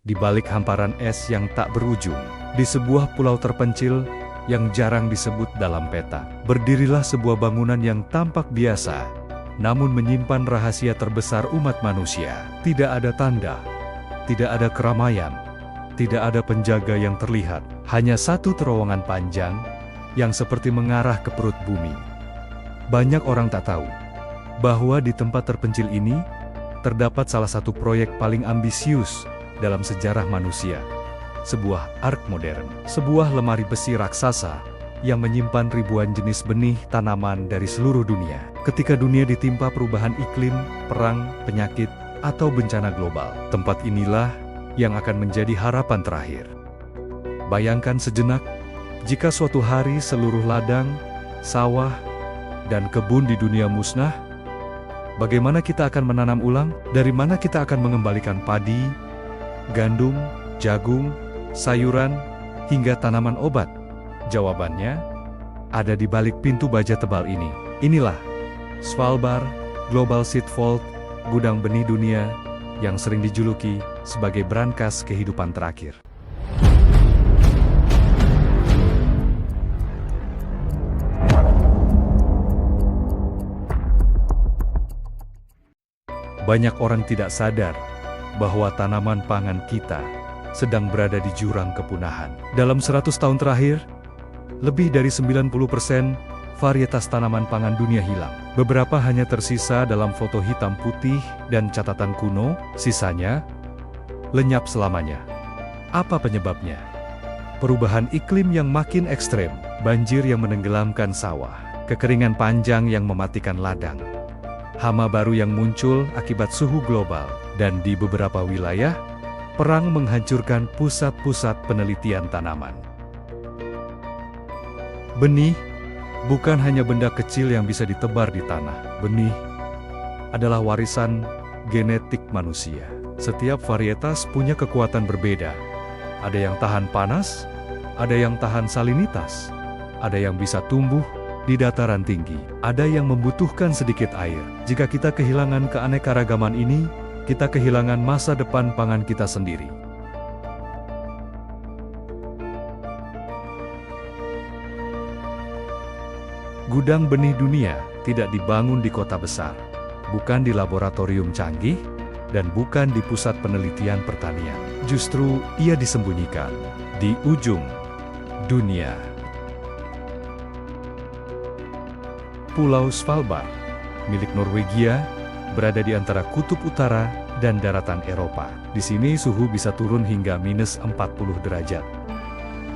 di balik hamparan es yang tak berujung, di sebuah pulau terpencil yang jarang disebut dalam peta, berdirilah sebuah bangunan yang tampak biasa, namun menyimpan rahasia terbesar umat manusia. Tidak ada tanda, tidak ada keramaian, tidak ada penjaga yang terlihat, hanya satu terowongan panjang yang seperti mengarah ke perut bumi. Banyak orang tak tahu bahwa di tempat terpencil ini terdapat salah satu proyek paling ambisius dalam sejarah manusia. Sebuah ark modern, sebuah lemari besi raksasa yang menyimpan ribuan jenis benih tanaman dari seluruh dunia. Ketika dunia ditimpa perubahan iklim, perang, penyakit, atau bencana global, tempat inilah yang akan menjadi harapan terakhir. Bayangkan sejenak, jika suatu hari seluruh ladang, sawah, dan kebun di dunia musnah, bagaimana kita akan menanam ulang? Dari mana kita akan mengembalikan padi, gandum, jagung, sayuran, hingga tanaman obat? Jawabannya ada di balik pintu baja tebal ini. Inilah Svalbard Global Seed Vault, gudang benih dunia yang sering dijuluki sebagai brankas kehidupan terakhir. Banyak orang tidak sadar bahwa tanaman pangan kita sedang berada di jurang kepunahan. Dalam 100 tahun terakhir, lebih dari 90% varietas tanaman pangan dunia hilang. Beberapa hanya tersisa dalam foto hitam putih dan catatan kuno, sisanya lenyap selamanya. Apa penyebabnya? Perubahan iklim yang makin ekstrem, banjir yang menenggelamkan sawah, kekeringan panjang yang mematikan ladang, hama baru yang muncul akibat suhu global, dan di beberapa wilayah, perang menghancurkan pusat-pusat penelitian tanaman. Benih bukan hanya benda kecil yang bisa ditebar di tanah. Benih adalah warisan genetik manusia. Setiap varietas punya kekuatan berbeda. Ada yang tahan panas, ada yang tahan salinitas, ada yang bisa tumbuh di dataran tinggi, ada yang membutuhkan sedikit air. Jika kita kehilangan keanekaragaman ini, kita kehilangan masa depan pangan kita sendiri. Gudang benih dunia tidak dibangun di kota besar, bukan di laboratorium canggih, dan bukan di pusat penelitian pertanian. Justru ia disembunyikan di ujung dunia. Pulau Svalbard, milik Norwegia, berada di antara kutub utara dan daratan Eropa. Di sini suhu bisa turun hingga -40 derajat.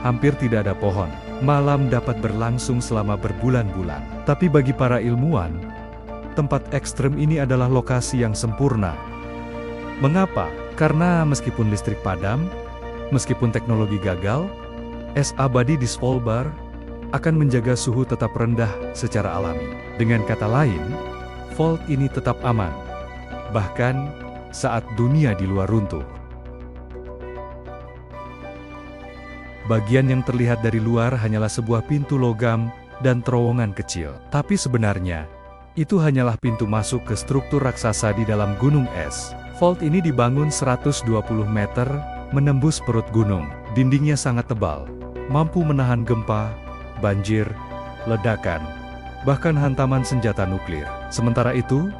Hampir tidak ada pohon. Malam dapat berlangsung selama berbulan-bulan. Tapi bagi para ilmuwan, tempat ekstrem ini adalah lokasi yang sempurna. Mengapa? Karena meskipun listrik padam, meskipun teknologi gagal, es abadi di Svalbard akan menjaga suhu tetap rendah secara alami. Dengan kata lain, vault ini tetap aman, bahkan saat dunia di luar runtuh. Bagian yang terlihat dari luar hanyalah sebuah pintu logam dan terowongan kecil. Tapi sebenarnya, itu hanyalah pintu masuk ke struktur raksasa di dalam gunung es. Vault ini dibangun 120 meter, menembus perut gunung. Dindingnya sangat tebal, mampu menahan gempa, banjir, ledakan, bahkan hantaman senjata nuklir. Sementara itu,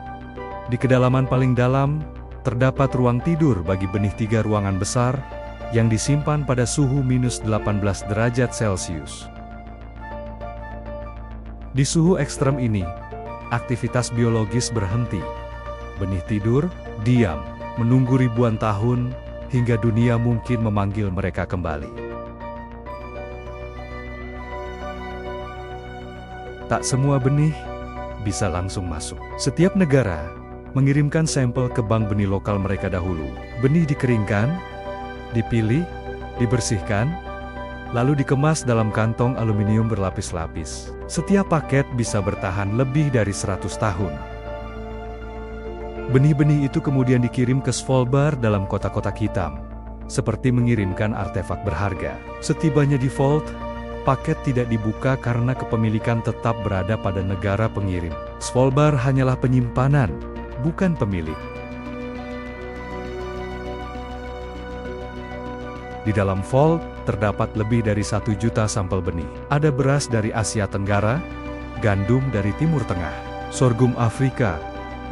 di kedalaman paling dalam, terdapat ruang tidur bagi benih 3 ruangan besar, yang disimpan pada suhu -18 derajat Celcius. Di suhu ekstrem ini, aktivitas biologis berhenti. Benih tidur, diam, menunggu ribuan tahun, hingga dunia mungkin memanggil mereka kembali. Tak semua benih bisa langsung masuk. Setiap negara mengirimkan sampel ke bank benih lokal mereka dahulu. Benih dikeringkan, dipilih, dibersihkan, lalu dikemas dalam kantong aluminium berlapis-lapis. Setiap paket bisa bertahan lebih dari 100 tahun. Benih-benih itu kemudian dikirim ke Svalbard dalam kotak-kotak hitam, seperti mengirimkan artefak berharga. Setibanya di vault, paket tidak dibuka karena kepemilikan tetap berada pada negara pengirim. Svalbard hanyalah penyimpanan, bukan pemilik. Di dalam vault, terdapat lebih dari 1 juta sampel benih. Ada beras dari Asia Tenggara, gandum dari Timur Tengah, sorghum Afrika,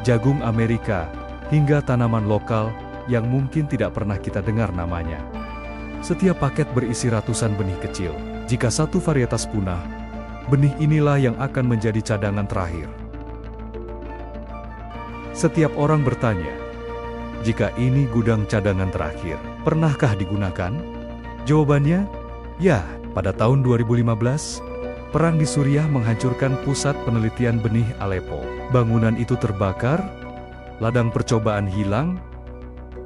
jagung Amerika, hingga tanaman lokal yang mungkin tidak pernah kita dengar namanya. Setiap paket berisi ratusan benih kecil. Jika satu varietas punah, benih inilah yang akan menjadi cadangan terakhir. Setiap orang bertanya, jika ini gudang cadangan terakhir, pernahkah digunakan? Jawabannya, ya. Pada tahun 2015, perang di Suriah menghancurkan pusat penelitian benih Aleppo. Bangunan itu terbakar, ladang percobaan hilang,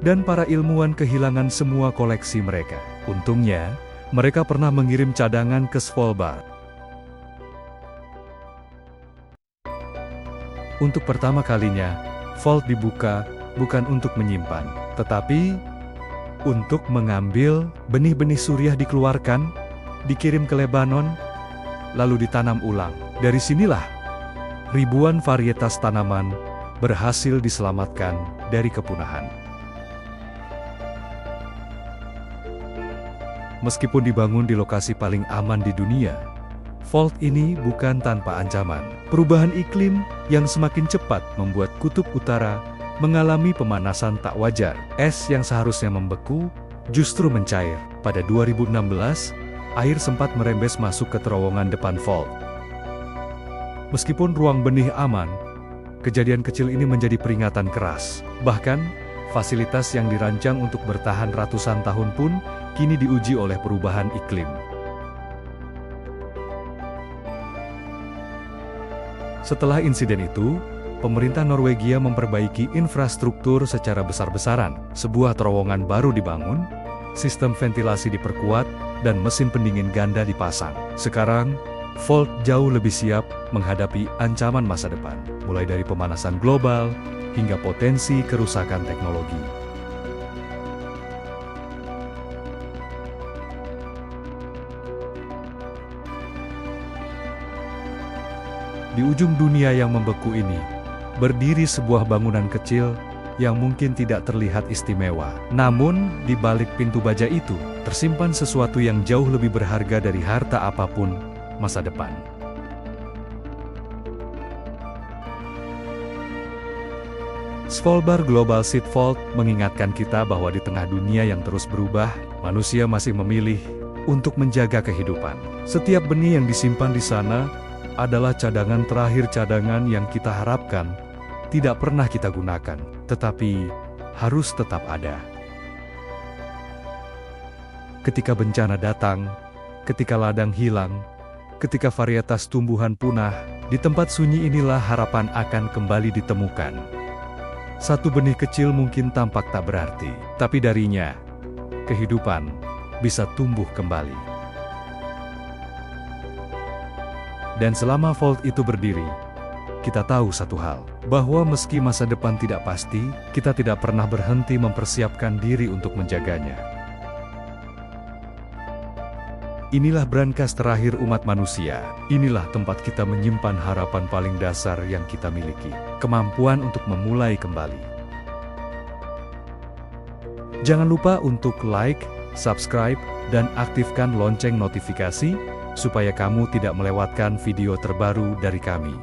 dan para ilmuwan kehilangan semua koleksi mereka. Untungnya, mereka pernah mengirim cadangan ke Svalbard. Untuk pertama kalinya, vault dibuka bukan untuk menyimpan, tetapi untuk mengambil benih-benih Suriah dikeluarkan, dikirim ke Lebanon, lalu ditanam ulang. Dari sinilah, ribuan varietas tanaman berhasil diselamatkan dari kepunahan. Meskipun dibangun di lokasi paling aman di dunia, vault ini bukan tanpa ancaman. Perubahan iklim yang semakin cepat membuat kutub utara mengalami pemanasan tak wajar. Es yang seharusnya membeku, justru mencair. Pada 2016, air sempat merembes masuk ke terowongan depan vault. Meskipun ruang benih aman, kejadian kecil ini menjadi peringatan keras. Bahkan, fasilitas yang dirancang untuk bertahan ratusan tahun pun kini diuji oleh perubahan iklim. Setelah insiden itu, pemerintah Norwegia memperbaiki infrastruktur secara besar-besaran. Sebuah terowongan baru dibangun, sistem ventilasi diperkuat, dan mesin pendingin ganda dipasang. Sekarang, vault jauh lebih siap menghadapi ancaman masa depan, mulai dari pemanasan global hingga potensi kerusakan teknologi. Di ujung dunia yang membeku ini, berdiri sebuah bangunan kecil yang mungkin tidak terlihat istimewa. Namun, di balik pintu baja itu, tersimpan sesuatu yang jauh lebih berharga dari harta apapun, masa depan. Svalbard Global Seed Vault mengingatkan kita bahwa di tengah dunia yang terus berubah, manusia masih memilih untuk menjaga kehidupan. Setiap benih yang disimpan di sana adalah cadangan terakhir, cadangan yang kita harapkan tidak pernah kita gunakan, tetapi harus tetap ada. Ketika bencana datang, ketika ladang hilang, ketika varietas tumbuhan punah, di tempat sunyi inilah harapan akan kembali ditemukan. Satu benih kecil mungkin tampak tak berarti, tapi darinya, kehidupan bisa tumbuh kembali. Dan selama vault itu berdiri, kita tahu satu hal, bahwa meski masa depan tidak pasti, kita tidak pernah berhenti mempersiapkan diri untuk menjaganya. Inilah brankas terakhir umat manusia. Inilah tempat kita menyimpan harapan paling dasar yang kita miliki, kemampuan untuk memulai kembali. Jangan lupa untuk like, subscribe, dan aktifkan lonceng notifikasi, supaya kamu tidak melewatkan video terbaru dari kami.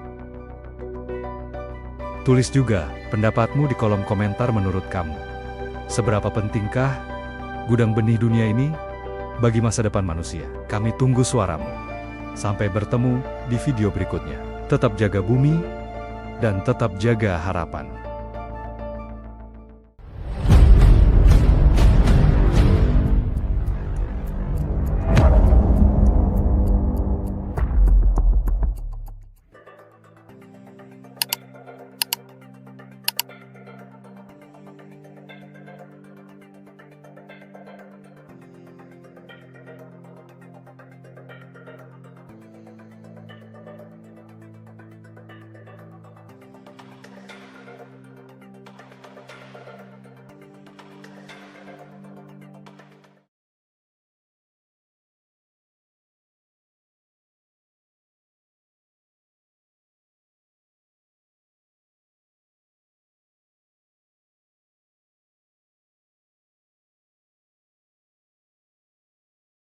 Tulis juga pendapatmu di kolom komentar menurut kamu. Seberapa pentingkah gudang benih dunia ini bagi masa depan manusia? Kami tunggu suaramu. Sampai bertemu di video berikutnya. Tetap jaga bumi dan tetap jaga harapan.